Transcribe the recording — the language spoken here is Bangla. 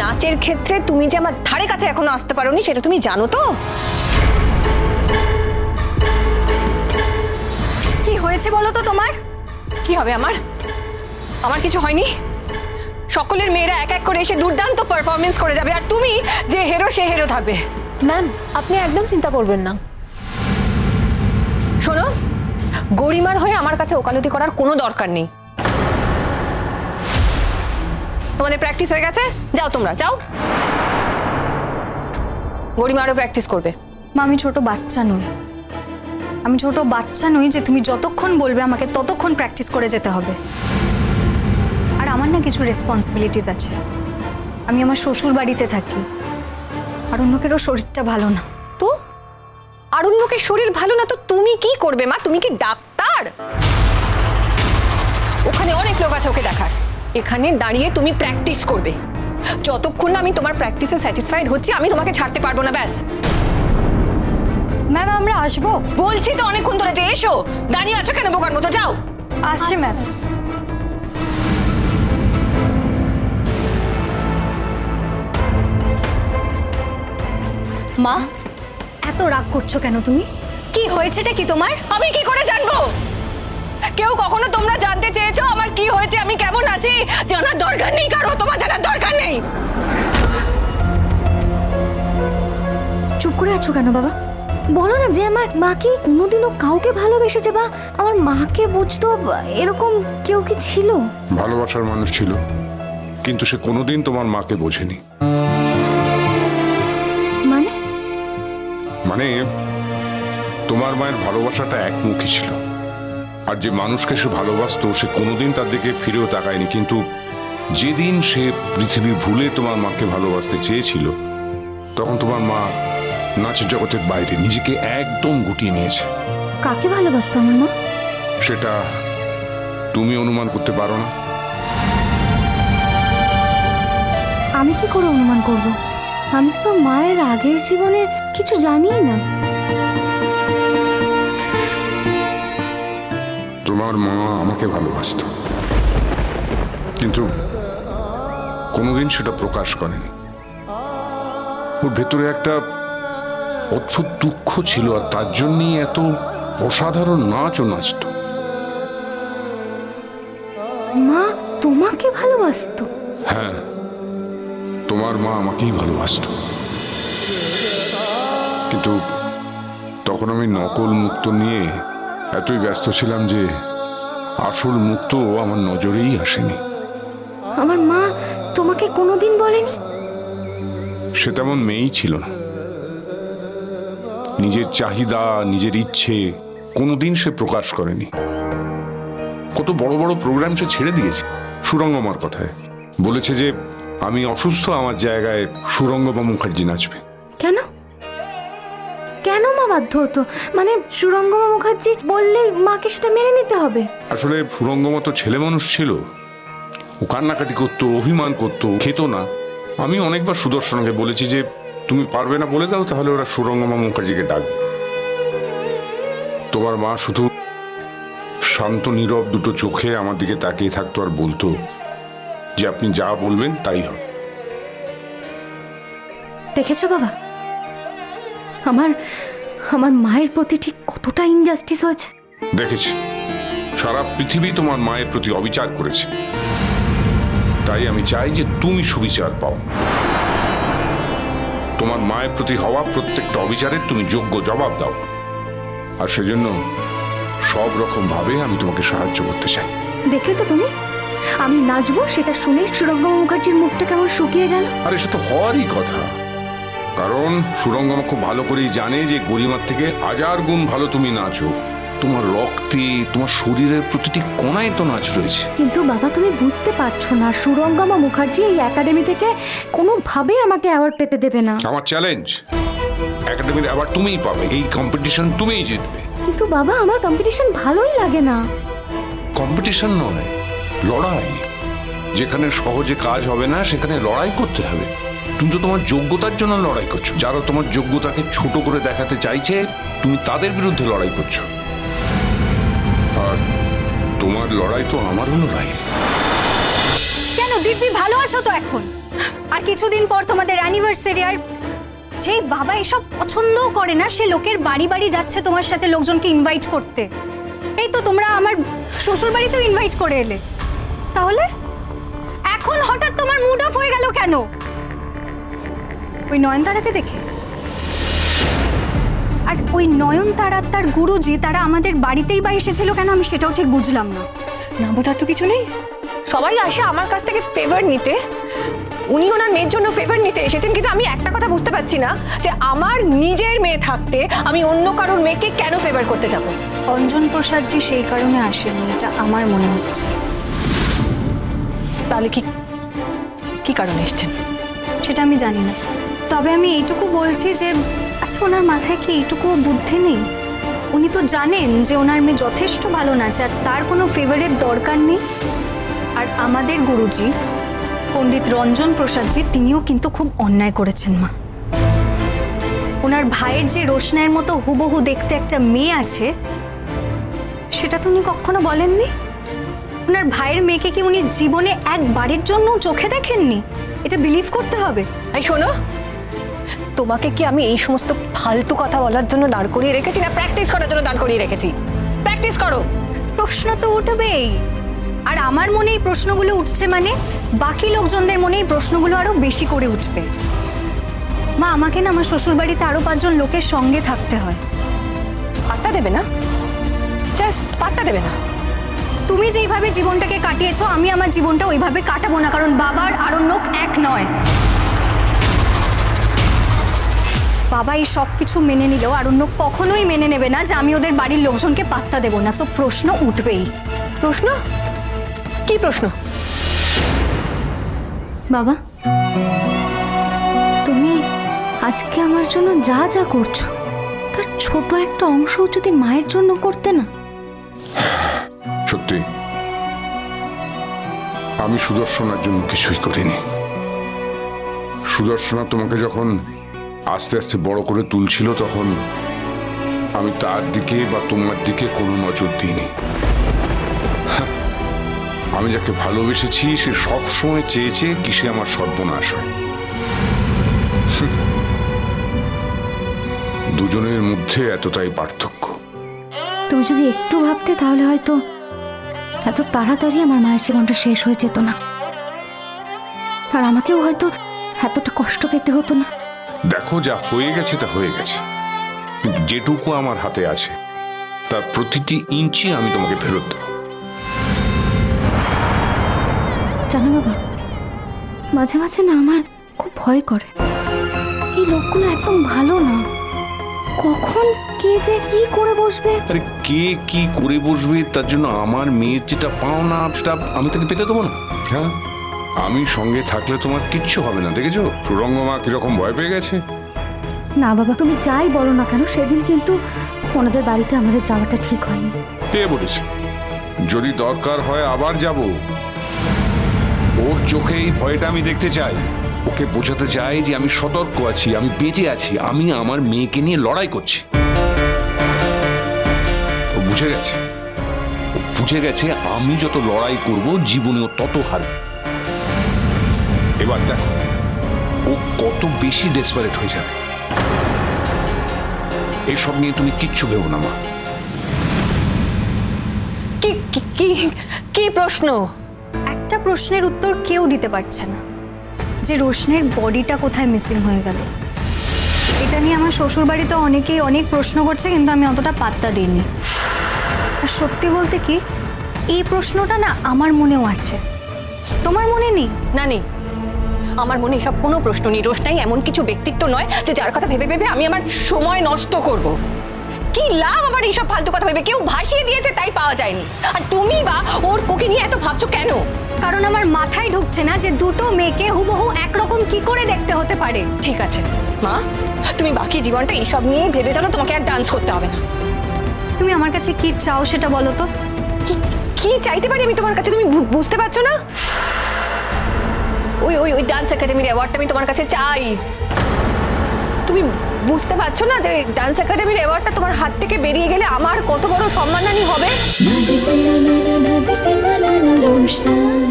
নাচের ক্ষেত্রে তুমি যে আমার ধারে কাছে এখনো আসতে পারোনি সেটা তুমি জানো তো? কি হয়েছে বলো তো তোমার? কি হবে আমার? আমার কিছু হয়নি। সকলের মেয়েরা এক এক করে এসে দুর্দান্ত পারফরমেন্স করে যাবে, আর তুমি যে হিরো সে হিরো থাকবে। ম্যাম, আপনি একদম চিন্তা করবেন না। শোনো, গরিমার হয়ে আমার কাছে ওকালতি করার কোনো দরকার নেই। তোমাদের প্র্যাকটিস হয়ে গেছে, যাও তোমরা যাও। গরিমা আরো প্র্যাকটিস করবে। মা, আমি ছোট বাচ্চা নই। আমি ছোট বাচ্চা নই যে তুমি যতক্ষণ বলবে আমাকে ততক্ষণ প্র্যাকটিস করে যেতে হবে। আর আমার না কিছু রেসপন্সিবিলিটিস আছে। আমি আমার শ্বশুর বাড়িতে থাকি, আর অন্যকেরও শরীরটা ভালো না। তো আরণ্যকের শরীর ভালো না তো তুমি কি করবে মা? তুমি কি ডাক্তার? ওখানে অনেক লোক আছে ওকে দেখার। এখানে দাঁড়িয়ে তুমি প্র্যাকটিস করবে। যতক্ষণ না আমি তোমার প্র্যাকটিসে স্যাটিসফাইড হচ্ছি আমি তোমাকে ছাড়তে পারবো না, ব্যাস। ম্যাম, আমরা আসবো। বলছি তো অনেকক্ষণ ধরে যে এসো। দাঁড়িয়ে আছো কেন বোকার মতো? যাও। আসছি ম্যাম। মা, এত রাগ করছো কেন তুমি? কি হয়েছেটা কি তোমার? আমি কি করে জানবো? কেউ কখনো তোমরা জানতে চেয়েছো আমার কি হয়েছে, আমি কেমন আছি? জানার দরকার নেই কারো, তোমার জানার দরকার নেই। চুপ করে আছো কেন বাবা? বলো না যে আমার মা কি কোনোদিনও কাউকে ভালোবেসেছে, বা আমার মাকে বুঝতো এরকম কেউ কি ছিল? ভালোবাসার মানুষ ছিল, কিন্তু সে কোনোদিন তোমার মাকে বোঝেনি। মানে? মানে তোমার মায়ের ভালোবাসাটা একমুখী ছিল, আর যে মানুষকে সে ভালোবাসতো সে কোনোদিন তার দিকে ফিরেও তাকায়নি। কিন্তু যেদিন সে পৃথিবী ভুলে তোমার মাকে ভালোবাসতে চেয়েছিল তখন তোমার মা নাচের জগতের বাইরে নিজেকে একদম গুটিয়ে নিয়েছে। কাকে ভালোবাসতো আমার মা? সেটা তুমি অনুমান করতে পারো না। আমি কি করে অনুমান করব? আমি তো মায়ের আগের জীবনের কিছু জানিই না। তোমার মা আমাকে ভালোবাসতো, কিন্তু কোনোদিন সেটা প্রকাশ করেনি। ওর ভেতরে একটা অদ্ভুত দুঃখ ছিল, আর তার জন্যই এত অসাধারণ নাচও নাচত। মা তোমাকে ভালোবাসতো? হ্যাঁ, তোমার মা আমাকেই ভালোবাসতো, কিন্তু তখন আমি নকল মুক্ত নিয়ে এতই ব্যস্ত ছিলাম যে আসল মুক্ত আমার নজরেই আসেনি। আমার মা তোমাকে কোনোদিন বলেনি? সে তেমন মেয়েই ছিল না। নিজের চাহিদা, নিজের ইচ্ছে কোনোদিন সে প্রকাশ করেনি। কত বড় বড় প্রোগ্রাম সে ছেড়ে দিয়েছে। সুরঙ্গমার কথায় বলেছে যে আমি অসুস্থ, আমার জায়গায় সুরঙ্গমা মুখার্জি নাচবে। কেন? কেন মা বাধ্য হতো? মানে সুরঙ্গমা মুখার্জি বললেই মাকে সেটা মেনে নিতে হবে? আসলে সুরঙ্গমা তো ছেলে মানুষ ছিল, ও কান্নাকাটি করতো, অভিমান করতো, খেত না। আমি অনেকবার সুদর্শনকে বলেছি যে তুমি পারবে না বলে দাও, তাহলে ওরা সুরঙ্গমা মুখার্জিকে ডাকবে। তোমার মা শুধু শান্ত নীরব দুটো চোখে আমার দিকে তাকিয়ে থাকতো আর বলতো যে আপনি যা বলবেন তাই হবে। দেখেছো বাবা, আমার আমার মায়ের প্রতি ঠিক কতটা ইনজাস্টিস হয়েছে? দেখেছি, সারা পৃথিবী তোমার মায়ের প্রতি অবিচার করেছে, তাই আমি চাই যে তুমি সুবিচার পাও। তোমার মায়ের প্রতি হওয়া প্রত্যেকটা অবিচারের তুমি যোগ্য জবাব দাও, আর সেজন্য সব রকম ভাবে আমি তোমাকে সাহায্য করতে চাই। দেখলে তো তুমি, আমি নাচবো সেটা শুনে সুরঙ্গমা মুখার্জির মুখটা কেমন শুকিয়ে গেল। আরে সে তো হওয়ারই কথা, কারণ সুরঙ্গমা খুব ভালো করেই জানে যে গরিমার থেকে হাজার গুণ ভালো তুমি নাচো। তোমার রক্তে, তোমার শরীরের প্রতিটি কোণায় তো নাচ রয়েছে। কিন্তু বাবা তুমি বুঝতে পারছো না, সুরঙ্গমা মুখার্জি এই একাডেমি থেকে কোনোভাবেই আমাকে অ্যাওয়ার্ড পেতে দেবে না। আমার চ্যালেঞ্জ, একাডেমির অ্যাওয়ার্ড তুমিই পাবে, এই কম্পিটিশন তুমিই জিতবে। কিন্তু বাবা আমার কম্পিটিশন ভালোই লাগে না। কম্পিটিশন নয়, লড়াই। যেখানে সহজে কাজ হবে না সেখানে লড়াই করতে হবে। তুমি তো তোমার যোগ্যতার জন্য লড়াই করছো। যারা তোমার যোগ্যতাকে ছোট করে দেখাতে চাইছে তুমি তাদের বিরুদ্ধে লড়াই করছো, আর তোমার লড়াই তো আমারও লড়াই। কেন দিব্যি ভালো আছো তো এখন? আর কিছুদিন পর তোমাদের অ্যানিভার্সারি, আর যে বাবা এসব পছন্দও করে না সে লোকের বাড়ি বাড়ি যাচ্ছে তোমার সাথে লোকজনকে ইনভাইট করতে। এই তো তোমরা আমার শ্বশুর বাড়িতেও ইনভাইট করে এলে, তাহলে এখন হঠাৎ তোমার মুড অফ হয়ে গেল কেন? ওই নয়নতারাকে দেখে? আর ওই নয়নতারা তার গুরুজি তারা আমাদের বাড়িতেই বা এসেছিল কেন, আমি সেটাও ঠিক বুঝলাম না। না বোঝার তো কিছু নেই, সবাই আসে আমার কাছ থেকে ফেভার নিতে, উনি ওনার মেয়ের জন্য ফেভার নিতে এসেছেন, কিন্তু আমি একটা কথা বুঝতে পারছি না যে আমার নিজের মেয়ে থাকতে আমি অন্য কারোর মেয়েকে কেন ফেভার করতে যাব? অঞ্জন প্রসাদজি সেই কারণে আসেনি, এটা আমার মনে হচ্ছে। তাহলে কি কি কারণে এসেছেন? সেটা আমি জানি না, তবে আমি এইটুকু বলছি যে আচ্ছা ওনার মাথায় কি এইটুকু বুদ্ধি নেই? উনি তো জানেন যে ওনার মেয়ে যথেষ্ট ভালো নাচে আর তার কোনো ফেভারের দরকার নেই। আর আমাদের গুরুজি পণ্ডিত রঞ্জন প্রসাদজি তিনিও কিন্তু খুব অন্যায় করেছেন মা। ওনার ভাইয়ের যে রোশনাইয়ের মতো হুবহু দেখতে একটা মেয়ে আছে সেটা তো উনি কখনো বলেননি। ওনার ভাইয়ের মেয়েকে কি উনি জীবনে একবারের জন্য চোখে দেখেননি? এটা বিলিভ করতে হবে। এই শোনো, তোমাকে কি আমি এই সমস্ত ফালতু কথা বলার জন্য দাঁড় করিয়ে রেখেছি না প্র্যাকটিস করার জন্য দাঁড় করিয়ে রেখেছি? প্র্যাকটিস করো। প্রশ্ন তো উঠবেই, আর আমার মনেই প্রশ্নগুলো উঠছে মানে বাকি লোকজনদের মনেই প্রশ্নগুলো আরো বেশি করে উঠবে। মা আমাকে না আমার শ্বশুর বাড়িতে আরো 5 জন লোকের সঙ্গে থাকতে হয়। পাত্তা দেবে না? জাস্ট পাত্তা দেবে না? তুমি যেইভাবে জীবনটাকে কাটিয়েছো আমি আমার জীবনটা ওইভাবে কাটাবো না, কারণ বাবার আরণ্যক এক নয়। বাবা এই সব কিছু মেনে নিলেও আরণ্যক কখনোই মেনে নেবে না যে আমি ওদের বাড়ির লোকজনকে পাত্তা দেবো না। সো প্রশ্ন উঠবেই। প্রশ্ন? কি প্রশ্ন? বাবা, তুমি আজকে আমার জন্য যা যা করছো তার ছোট একটা অংশও যদি মায়ের জন্য করতে না। সত্যি আমি সুদর্শনার জন্য কিছুই করিনি। সুদর্শনা তোমাকে যখন আস্তে আস্তে বড় করে তুলছিল তখন আমি তার দিকে বা তোমার দিকে কোনো নজর দিইনি। আমি যাকে ভালোবেসেছি সে সবসময় চেয়েছে কি সে আমার সর্বনাশ হয়। দুজনের মধ্যে এতটাই পার্থক্য। তুমি যদি একটু ভাবতে তাহলে হয়তো এত তাড়াতাড়ি আমার মায়ের জীবনটা শেষ হয়ে যেত না, আর আমাকেও হয়তো এতটা কষ্ট পেতে হতো না। দেখো, যা হয়ে গেছে তা হয়ে গেছে, কিন্তু যেটুকু আমার হাতে আছে তার প্রতিটি ইঞ্চি আমি তোমাকে ফেরত দেব। জানো বাবা, মাঝে মাঝে না আমার খুব ভয় করে। এই লোকগুলো একদম ভালো না, কখন কে যে কি করে বসবে। আরে কে কি করে বসবে তার জন্য আমার মেয়ের যেটা পাও না সেটা আমি তাকে পেতে দেবো না? হ্যাঁ, আমি সঙ্গে থাকলে তোমার কিচ্ছু হবে না। দেখেছো সুরঙ্গমা কিরকম ভয় পেয়ে গেছে? না বাবা, তুমি যাই বলো না কেন, সেদিন কিন্তু ওনাদের বাড়িতে আমাদের যাওয়াটা ঠিক হয়নি। কে বলেছে? যদি দরকার হয় আবার যাব। ওর চোখে এই ভয়টা আমি দেখতে চাই। ওকে বোঝাতে চাই যে আমি সতর্ক আছি, আমি বেঁচে আছি, আমি আমার মেয়েকে নিয়ে লড়াই করছি। ও বুঝে গেছে, ও বুঝে গেছে আমি যত লড়াই করব জীবনে ও তত হারবে। এবার দেখো ও কত বেশি ডেসপারেট হয়ে যাবে। এসব নিয়ে তুমি কিচ্ছু ভেবো না মা। কি কি কি কি প্রশ্ন? একটা প্রশ্নের উত্তর কেউ দিতে পারছে না, যে রোশনের বডিটা কোথায় মিসিং হয়ে গেল। এটা নিয়ে আমার শ্বশুর বাড়িতে অনেকেই অনেক প্রশ্ন করছে, কিন্তু আমি অতটা পাত্তা দিইনি। আর সত্যি বলতে কি, এই প্রশ্নটা না আমার মনেও আছে। তোমার মনে নেই? না নেই, আমার মনে এসব কোনো প্রশ্ন নেই। রোশনাই এমন কিছু ব্যক্তিত্ব নয় যে যার কথা ভেবে ভেবে আমি আমার সময় নষ্ট করব। কি লাভ আমার এইসব ফালতু কথা ভেবে? কেউ ভাসিয়ে দিয়েছে তাই পাওয়া যায়নি, আর তুমি বা ওর কোকে নিয়ে এত ভাবছো কেন? কারণ আমার মাথায় ঢুকছে না যে দুটো মেয়েকে হুবহু একরকম কি করে দেখতে হতে পারে। ঠিক আছে মা, তুমি বাকি জীবনটা এইসব নিয়ে ভেবে চলো, তোমাকে আর ডান্স করতে হবে না। তুমি আমার কাছে কি চাও সেটা বলো তো। কি চাইতে পারি আমি তোমার কাছে, তুমি বুঝতে পারছো না? ওই ওই ওই ডান্স একাডেমির অ্যাওয়ার্ডটা আমি তোমার কাছে চাই। তুমি বুঝতে পারছো না যে ডান্স একাডেমির অ্যাওয়ার্ডটা তোমার হাত থেকে বেরিয়ে গেলে আমার কত বড় সম্মানহানি হবে? রোশনাই।